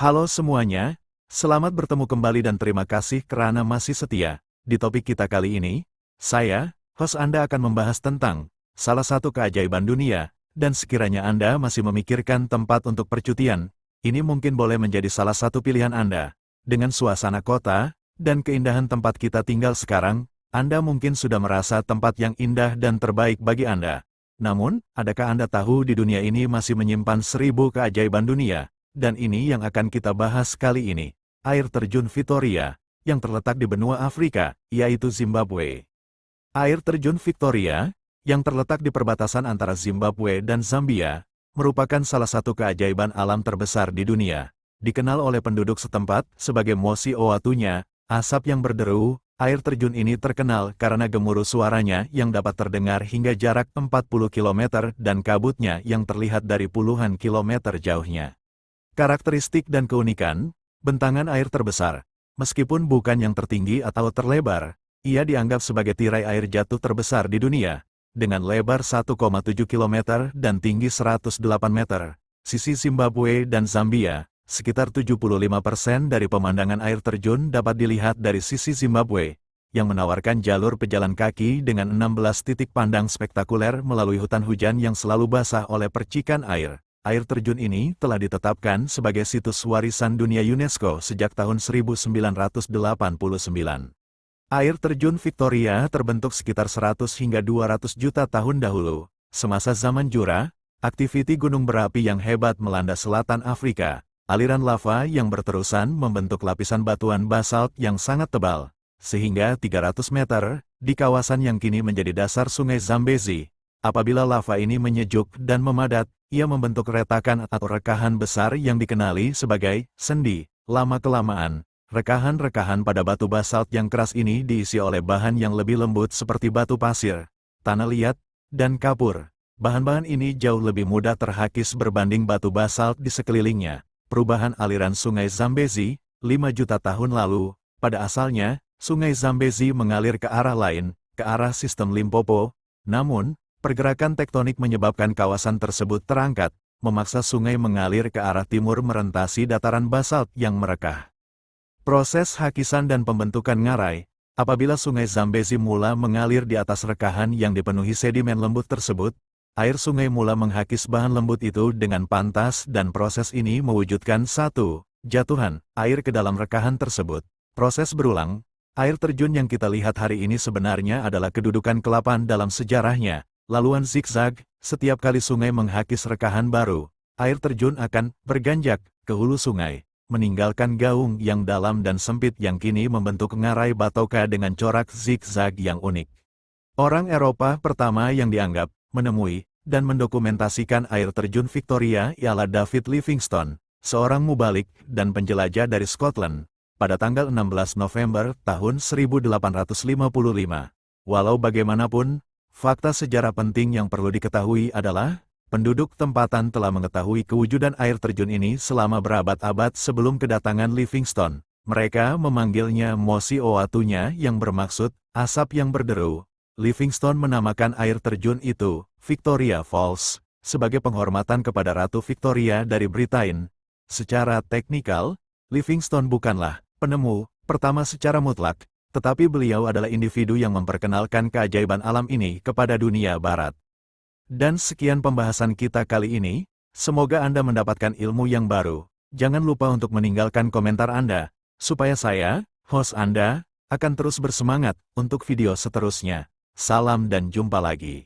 Halo semuanya, selamat bertemu kembali dan terima kasih karena masih setia. Di topik kita kali ini, saya, host Anda akan membahas tentang salah satu keajaiban dunia, dan sekiranya Anda masih memikirkan tempat untuk percutian, ini mungkin boleh menjadi salah satu pilihan Anda. Dengan suasana kota, dan keindahan tempat kita tinggal sekarang, Anda mungkin sudah merasa tempat yang indah dan terbaik bagi Anda. Namun, adakah Anda tahu di dunia ini masih menyimpan 1000 keajaiban dunia? Dan ini yang akan kita bahas kali ini. Air terjun Victoria, yang terletak di benua Afrika, yaitu Zimbabwe. Air terjun Victoria, yang terletak di perbatasan antara Zimbabwe dan Zambia, merupakan salah satu keajaiban alam terbesar di dunia. Dikenal oleh penduduk setempat sebagai Mosi Oatunya, asap yang berderu. Air terjun ini terkenal karena gemuruh suaranya yang dapat terdengar hingga jarak 40 km dan kabutnya yang terlihat dari puluhan kilometer jauhnya. Karakteristik dan keunikan, bentangan air terbesar. Meskipun bukan yang tertinggi atau terlebar, ia dianggap sebagai tirai air jatuh terbesar di dunia. Dengan lebar 1,7 km dan tinggi 108 meter, sisi Zimbabwe dan Zambia, sekitar 75% dari pemandangan air terjun dapat dilihat dari sisi Zimbabwe, yang menawarkan jalur pejalan kaki dengan 16 titik pandang spektakuler melalui hutan hujan yang selalu basah oleh percikan air. Air terjun ini telah ditetapkan sebagai situs warisan dunia UNESCO sejak tahun 1989. Air terjun Victoria terbentuk sekitar 100 hingga 200 juta tahun dahulu. Semasa zaman Jura, aktiviti gunung berapi yang hebat melanda selatan Afrika. Aliran lava yang berterusan membentuk lapisan batuan basalt yang sangat tebal, sehingga 300 meter, di kawasan yang kini menjadi dasar sungai Zambezi. Apabila lava ini menyejuk dan memadat, ia membentuk retakan atau rekahan besar yang dikenali sebagai sendi. Lama-kelamaan, rekahan-rekahan pada batu basalt yang keras ini diisi oleh bahan yang lebih lembut seperti batu pasir, tanah liat, dan kapur. Bahan-bahan ini jauh lebih mudah terhakis berbanding batu basalt di sekelilingnya. Perubahan aliran sungai Zambezi, 5 juta tahun lalu, pada asalnya, sungai Zambezi mengalir ke arah lain, ke arah sistem Limpopo. Namun, pergerakan tektonik menyebabkan kawasan tersebut terangkat, memaksa sungai mengalir ke arah timur merentasi dataran basalt yang merekah. Proses hakisan dan pembentukan ngarai, apabila sungai Zambezi mula mengalir di atas rekahan yang dipenuhi sedimen lembut tersebut, air sungai mula menghakis bahan lembut itu dengan pantas dan proses ini mewujudkan satu jatuhan air ke dalam rekahan tersebut. Proses berulang, air terjun yang kita lihat hari ini sebenarnya adalah kedudukan ke-8 dalam sejarahnya. Laluan zigzag, setiap kali sungai menghakis rekahan baru, air terjun akan berganjak ke hulu sungai, meninggalkan gaung yang dalam dan sempit yang kini membentuk ngarai batoka dengan corak zigzag yang unik. Orang Eropa pertama yang dianggap menemui dan mendokumentasikan air terjun Victoria ialah David Livingstone, seorang mubalik dan penjelajah dari Scotland, pada tanggal 16 November tahun 1855. Walau bagaimanapun, fakta sejarah penting yang perlu diketahui adalah, penduduk tempatan telah mengetahui kewujudan air terjun ini selama berabad-abad sebelum kedatangan Livingstone. Mereka memanggilnya Mosi Oatunya yang bermaksud, asap yang berderu. Livingstone menamakan air terjun itu, Victoria Falls, sebagai penghormatan kepada Ratu Victoria dari Britain. Secara teknikal, Livingstone bukanlah penemu pertama secara mutlak, tetapi beliau adalah individu yang memperkenalkan keajaiban alam ini kepada dunia barat. Dan sekian pembahasan kita kali ini, semoga Anda mendapatkan ilmu yang baru. Jangan lupa untuk meninggalkan komentar Anda, supaya saya, host Anda, akan terus bersemangat untuk video seterusnya. Salam dan jumpa lagi.